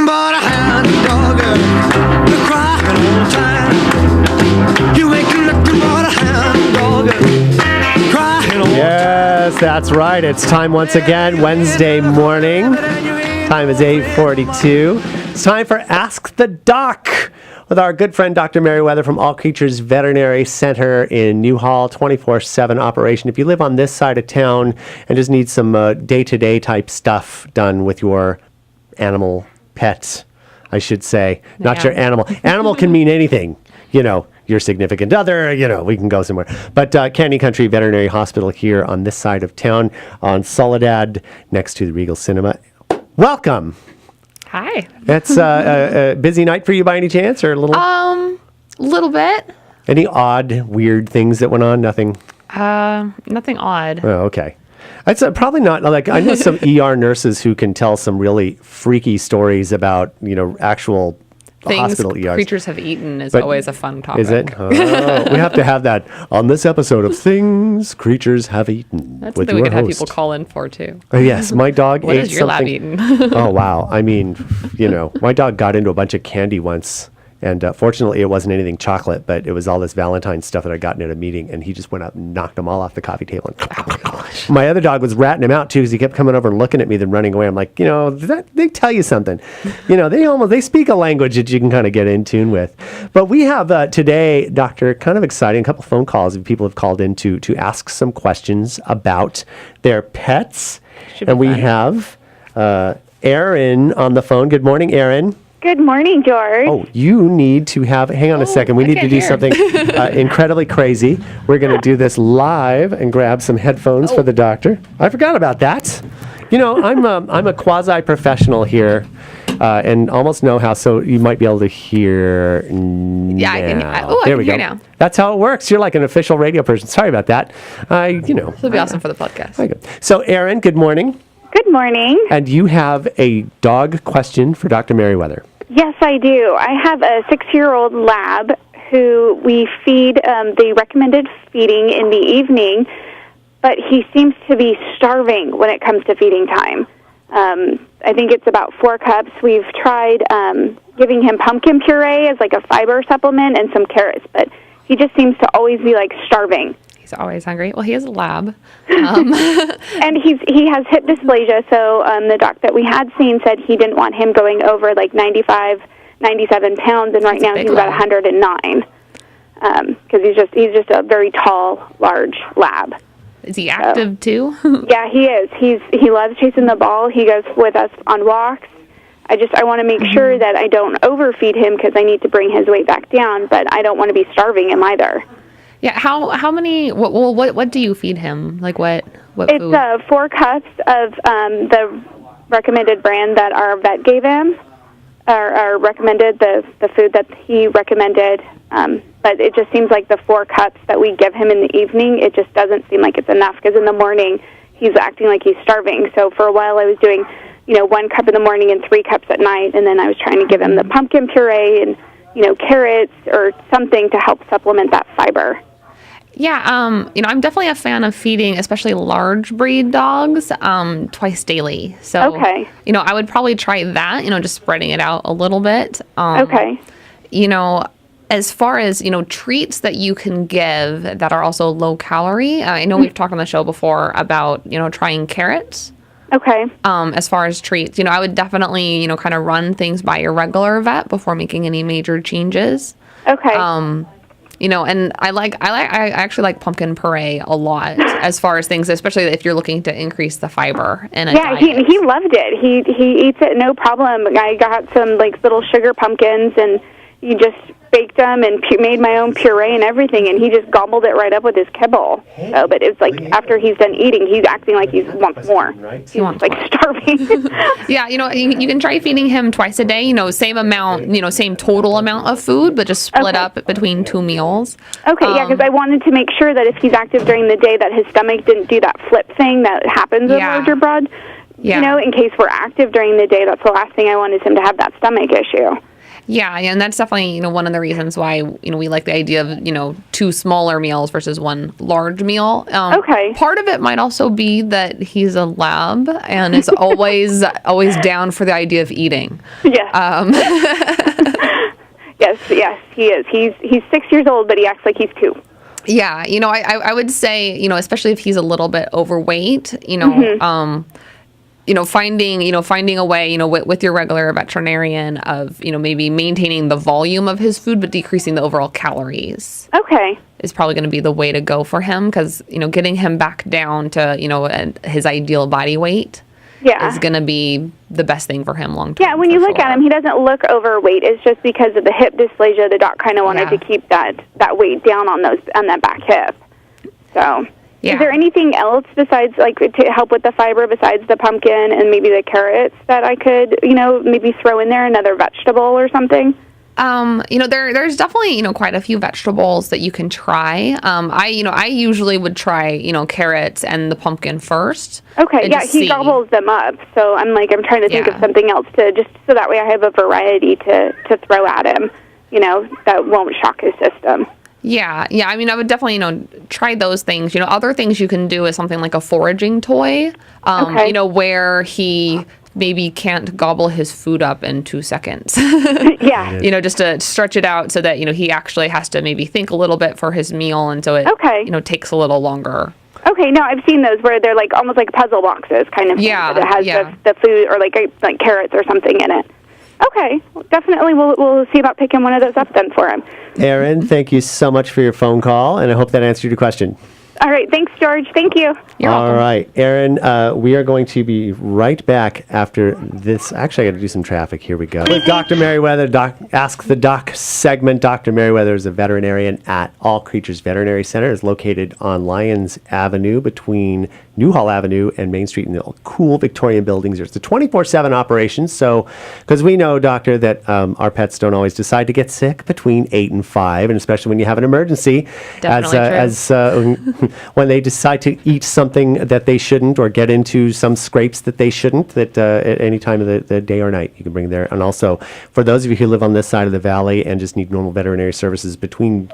nothing but a hound dog. You're crying all the time. You ain't nothing but a hound dog. Crying all the time. Yes, that's right. It's time once again, Wednesday morning. Time is 8:42. It's time for Ask the Doc with our good friend Dr. Merriweather from All Creatures Veterinary Center in Newhall, 24/7 operation. If you live on this side of town and just need some day-to-day type stuff done with your animal, pet, I should say, not your animal. Animal can mean anything, your significant other, we can go somewhere. But Canyon Country Veterinary Hospital here on this side of town on Soledad next to the Regal Cinema. Welcome. Hi. It's a busy night for you by any chance, or a little? Little bit. Any odd, weird things that went on? Nothing? Nothing odd. Oh, okay. It's probably not, like, I know some ER nurses who can tell some really freaky stories about, actual Things hospital ERs. creatures have eaten is always a fun topic. Is it? Oh, we have to have that on this episode of Things Creatures Have Eaten. That's with something we your could have host. people call in for, too. Yes, my dog What ate has your lab something. eaten? Oh, wow. I mean, my dog got into a bunch of candy once. And fortunately, it wasn't anything chocolate, but it was all this Valentine's stuff that I'd gotten at a meeting. And he just went up and knocked them all off the coffee table. My other dog was ratting him out, too, because he kept coming over and looking at me, then running away. I'm like, they tell you something. They speak a language that you can kind of get in tune with. But we have today, Doctor, kind of exciting, a couple phone calls that people have called in to ask some questions about their pets. And we have Erin on the phone. Good morning, Erin. Good morning, George. Oh, you need to hang on a second. We need to do something incredibly crazy. We're going to do this live and grab some headphones for the doctor. I forgot about that. I'm a quasi-professional here and almost know how, so you might be able to hear Yeah, I can. There we go. Now. That's how it works. You're like an official radio person. Sorry about that. This will be awesome for the podcast. So, Erin, good morning. Good morning. And you have a dog question for Dr. Merriweather. Yes, I do. I have a 6-year-old lab who we feed the recommended feeding in the evening, but he seems to be starving when it comes to feeding time. I think it's about 4 cups. We've tried giving him pumpkin puree as like a fiber supplement and some carrots, but he just seems to always be like starving. He's always hungry. Well, he has a lab. And he has hip dysplasia, so the doc that we had seen said he didn't want him going over like 95, 97 pounds, and right now he's about 109 because he's just a very tall, large lab. Is he active too? Yeah, he is. He loves chasing the ball. He goes with us on walks. I want to make sure that I don't overfeed him because I need to bring his weight back down, but I don't want to be starving him either. Yeah, how many? What do you feed him? Like what food? It's 4 cups of the recommended brand that our vet gave him, or recommended the food that he recommended. But it just seems like the 4 cups that we give him in the evening, it just doesn't seem like it's enough because in the morning he's acting like he's starving. So for a while I was doing, 1 cup in the morning and 3 cups at night, and then I was trying to give him the pumpkin puree and carrots or something to help supplement that fiber. Yeah, I'm definitely a fan of feeding, especially large breed dogs, twice daily. So, okay. I would probably try that, just spreading it out a little bit. Okay. As far as, treats that you can give that are also low calorie, I know we've talked on the show before about, trying carrots. Okay. As far as treats, I would definitely, kind of run things by your regular vet before making any major changes. Okay. And I actually like pumpkin puree a lot as far as things, especially if you're looking to increase the fiber in a diet. He loved it. He eats it no problem. I got some like little sugar pumpkins and he just baked them and made my own puree and everything, and he just gobbled it right up with his kibble. So, but it's like after he's done eating, he's acting like he wants more. He wants like starving. Yeah, you can try feeding him twice a day. Same amount, same total amount of food, but just split up between 2 meals. Okay, yeah, because I wanted to make sure that if he's active during the day, that his stomach didn't do that flip thing that happens with larger broad. Yeah. In case we're active during the day, that's the last thing I wanted him to have, that stomach issue. Yeah, and that's definitely, one of the reasons why, we like the idea of, 2 smaller meals versus 1 large meal. Okay. Part of it might also be that he's a lab and is always down for the idea of eating. Yes. Yes, he is. He's 6 years old, but he acts like he's 2. Yeah, I would say, especially if he's a little bit overweight, finding a way, with your regular veterinarian of, maybe maintaining the volume of his food, but decreasing the overall calories. Okay. Is probably going to be the way to go for him because, getting him back down to, his ideal body weight is going to be the best thing for him long term. Yeah, when you look at him, he doesn't look overweight. It's just because of the hip dysplasia, the doc kind of wanted to keep that weight down on that back hip. So... Yeah. Is there anything else besides, to help with the fiber besides the pumpkin and maybe the carrots that I could, maybe throw in there, another vegetable or something? There's definitely, quite a few vegetables that you can try. I usually would try, carrots and the pumpkin first. Okay, yeah, he gobbles them up. So I'm trying to think of something else just so that way I have a variety to throw at him, that won't shock his system. Yeah. I mean, I would definitely, try those things. Other things you can do is something like a foraging toy, where he maybe can't gobble his food up in 2 seconds. Yeah. Just to stretch it out so that, he actually has to maybe think a little bit for his meal. And so it, takes a little longer. Okay, no, I've seen those where they're almost like puzzle boxes kind of thing. That it has the food or like carrots or something in it. Okay, well, definitely we'll see about picking one of those up then for him. Erin, thank you so much for your phone call, and I hope that answered your question. All right, thanks, George. Thank you. You're welcome. All right, Erin, we are going to be right back after this. Actually, I got to do some traffic. Here we go. With Dr. Merriweather, Ask the Doc segment. Dr. Merriweather is a veterinarian at All Creatures Veterinary Center. It's located on Lyons Avenue between Newhall Avenue and Main Street in the cool Victorian buildings. It's a 24/7 operation. So, because we know, Doctor, that our pets don't always decide to get sick between 8 and 5, and especially when you have an emergency, when they decide to eat something that they shouldn't or get into some scrapes that they shouldn't, that at any time of the day or night you can bring there. And also, for those of you who live on this side of the valley and just need normal veterinary services between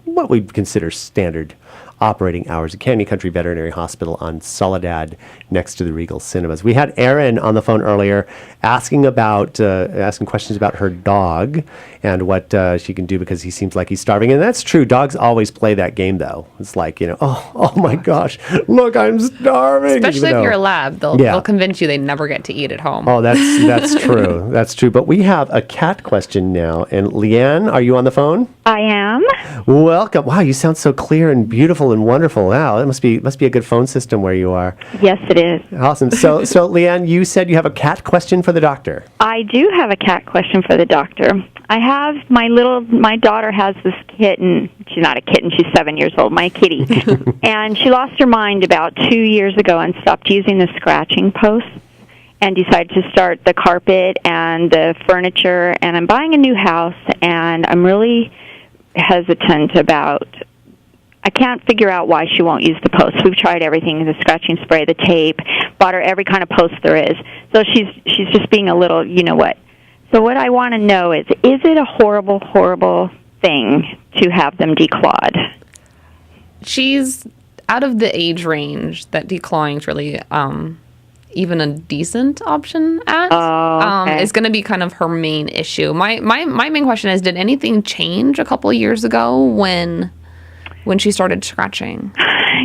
what we consider standard operating hours, at Canyon Country Veterinary Hospital on Soledad next to the Regal Cinemas. We had Erin on the phone earlier asking questions about her dog and what she can do because he seems like he's starving. And that's true. Dogs always play that game, though. It's like, oh my gosh, look, I'm starving. Especially if you're a lab, they'll convince you they never get to eat at home. Oh, that's true. That's true. But we have a cat question now. And Leanne, are you on the phone? I am. Welcome. Wow, you sound so clear and beautiful and wonderful. Wow, it must be a good phone system where you are. Yes, it is. Awesome. So Leanne, you said you have a cat question for the doctor. I do have a cat question for the doctor. I have my daughter has this kitten. She's not a kitten. She's 7 years old. My kitty, and she lost her mind about 2 years ago and stopped using the scratching posts and decided to start the carpet and the furniture. And I'm buying a new house, and I'm really hesitant about. I can't figure out why she won't use the posts. We've tried everything, the scratching spray, the tape, bought her every kind of post there is. So she's just being a little, what. So what I want to know is it a horrible, horrible thing to have them declawed? She's out of the age range that declawing is really even a decent option at. Oh, okay. Is going to be kind of her main issue. My main question is, did anything change a couple of years ago when she started scratching?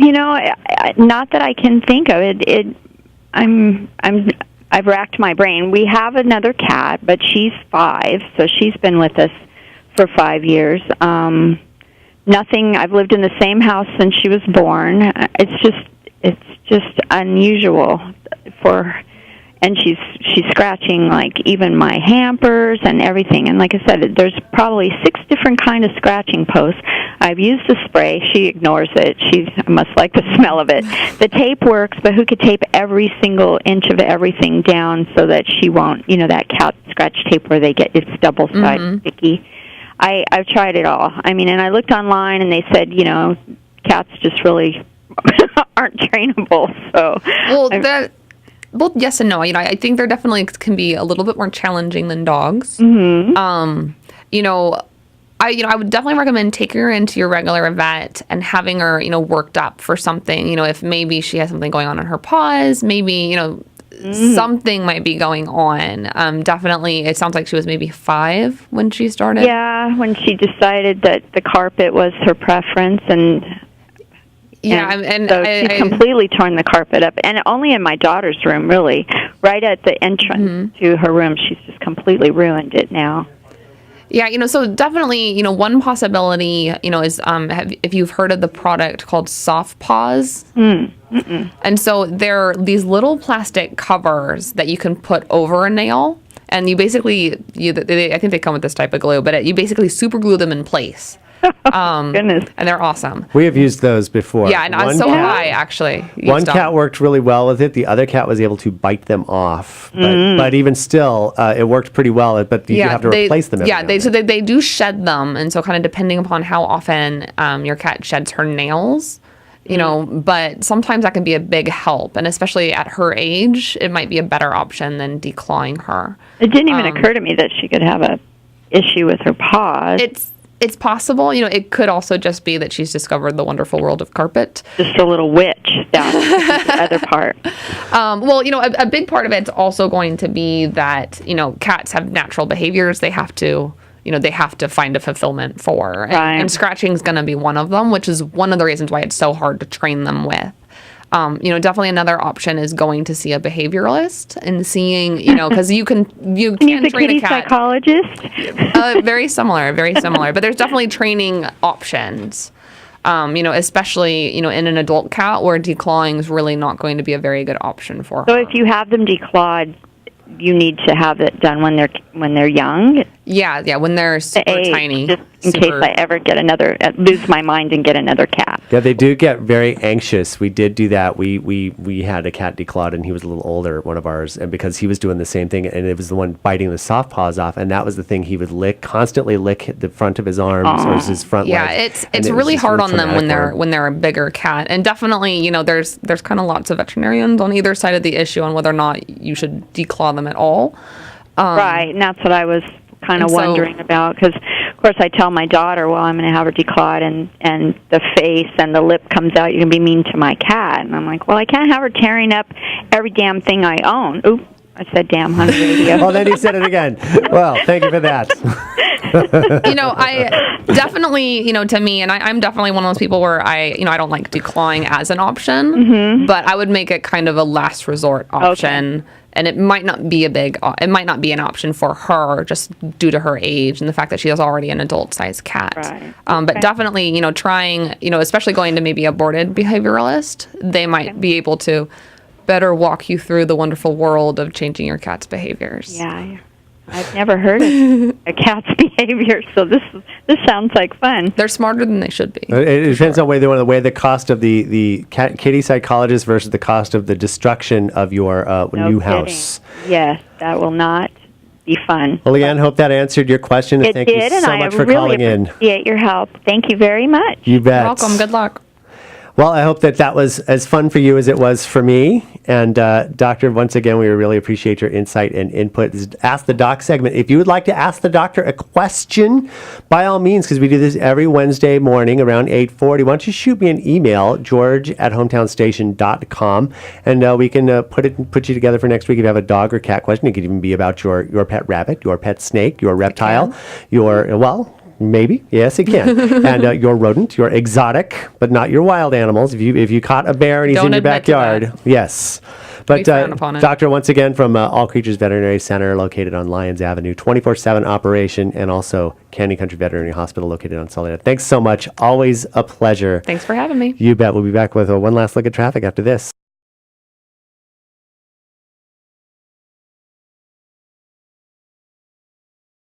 Not that I can think of it. I've racked my brain. We have another cat, but she's 5, so she's been with us for 5 years. Nothing. I've lived in the same house since she was born. It's just unusual and she's scratching even my hampers and everything. And like I said, there's probably 6 different kind of scratching posts. I've used the spray. She ignores it. She must like the smell of it. The tape works, but who could tape every single inch of everything down so that she won't, that cat scratch tape where it's double-sided sticky. I've tried it all. I mean, and I looked online and they said, cats just really aren't trainable. So both yes and no. I think they're definitely can be a little bit more challenging than dogs. I would definitely recommend taking her into your regular vet and having her, worked up for something. If maybe she has something going on in her paws, maybe, something might be going on. Definitely, it sounds like she was maybe 5 when she started. Yeah, when she decided that the carpet was her preference, and so she's completely torn the carpet up, and only in my daughter's room, really, right at the entrance to her room. She's just completely ruined it now. Yeah, so definitely, one possibility, is if you've heard of the product called Soft Paws. And so they're these little plastic covers that you can put over a nail, and you basically, I think they come with this type of glue, but you basically super glue them in place. Goodness. And they're awesome. We have used those before. Yeah, and so have I, actually. One cat worked really well with it. The other cat was able to bite them off. But even still, it worked pretty well. But you have to replace them every now and then. They do shed them. And so kind of depending upon how often your cat sheds her nails, but sometimes that can be a big help. And especially at her age, it might be a better option than declawing her. It didn't even occur to me that she could have a issue with her paws. It's possible. It could also just be that she's discovered the wonderful world of carpet. Just a little witch down the other part. A big part of it's also going to be that, cats have natural behaviors they have to, find a fulfillment for. And scratching is going to be one of them, which is one of the reasons why it's so hard to train them with. Definitely another option is going to see a behavioralist and seeing, because you can train a cat. Psychologist. Very similar. But there's definitely training options. Especially, in an adult cat where declawing is really not going to be a very good option for her. So if you have them declawed, you need to have it done when they're young. Yeah, when they're super tiny. Just in case I ever lose my mind and get another cat. Yeah, they do get very anxious. We did do that. We had a cat declawed, and he was a little older, one of ours, and because he was doing the same thing, and it was the one biting the soft paws off, and that was the thing he would constantly lick the front of his arms or his front legs. Yeah, it's really hard on them when they're a bigger cat, and definitely there's kind of lots of veterinarians on either side of the issue on whether or not you should declaw them at all. Right, and that's what I was kind of wondering about, because of course I tell my daughter, well, I'm going to have her declawed, and the face and the lip comes out, you're going to be mean to my cat, and I'm like, well, I can't have her tearing up every damn thing I own. Oop, I said damn on the radio. Well, then you said it again. Well, thank you for that. I definitely, to me, and I'm definitely one of those people where I don't like declawing as an option, but I would make it kind of a last resort option. Okay. And it might not be it might not be an option for her just due to her age and the fact that she is already an adult-sized cat. Right. But definitely, trying, especially going to maybe a boarded behavioralist, they might be able to better walk you through the wonderful world of changing your cat's behaviors. Yeah, I've never heard of a cat's behavior, so this sounds like fun. They're smarter than they should be. It depends on whether they want to weigh the cost of the kitty psychologist versus the cost of the destruction of your new house. Yes, that will not be fun. Well, Leanne, hope that answered your question. It thank did, you so much for calling in. I appreciate your help. Thank you very much. You bet. You're welcome. Good luck. Well, I hope that was as fun for you as it was for me. And Doctor, once again, we really appreciate your insight and input. This is Ask the Doc segment. If you would like to ask the doctor a question, by all means, because we do this every Wednesday morning around 8:40, why don't you shoot me an email, george@hometownstation.com, and we can put you together for next week. If you have a dog or cat question, it could even be about your pet rabbit, your pet snake, your reptile, maybe. Yes, it can. And your rodent, your exotic, but not your wild animals. If you caught a bear and he's in your backyard, yes. But Doctor, once again, from All Creatures Veterinary Center, located on Lyons Avenue, 24/7 operation, and also Canyon Country Veterinary Hospital, located on Salina. Thanks so much. Always a pleasure. Thanks for having me. You bet. We'll be back with one last look at traffic after this.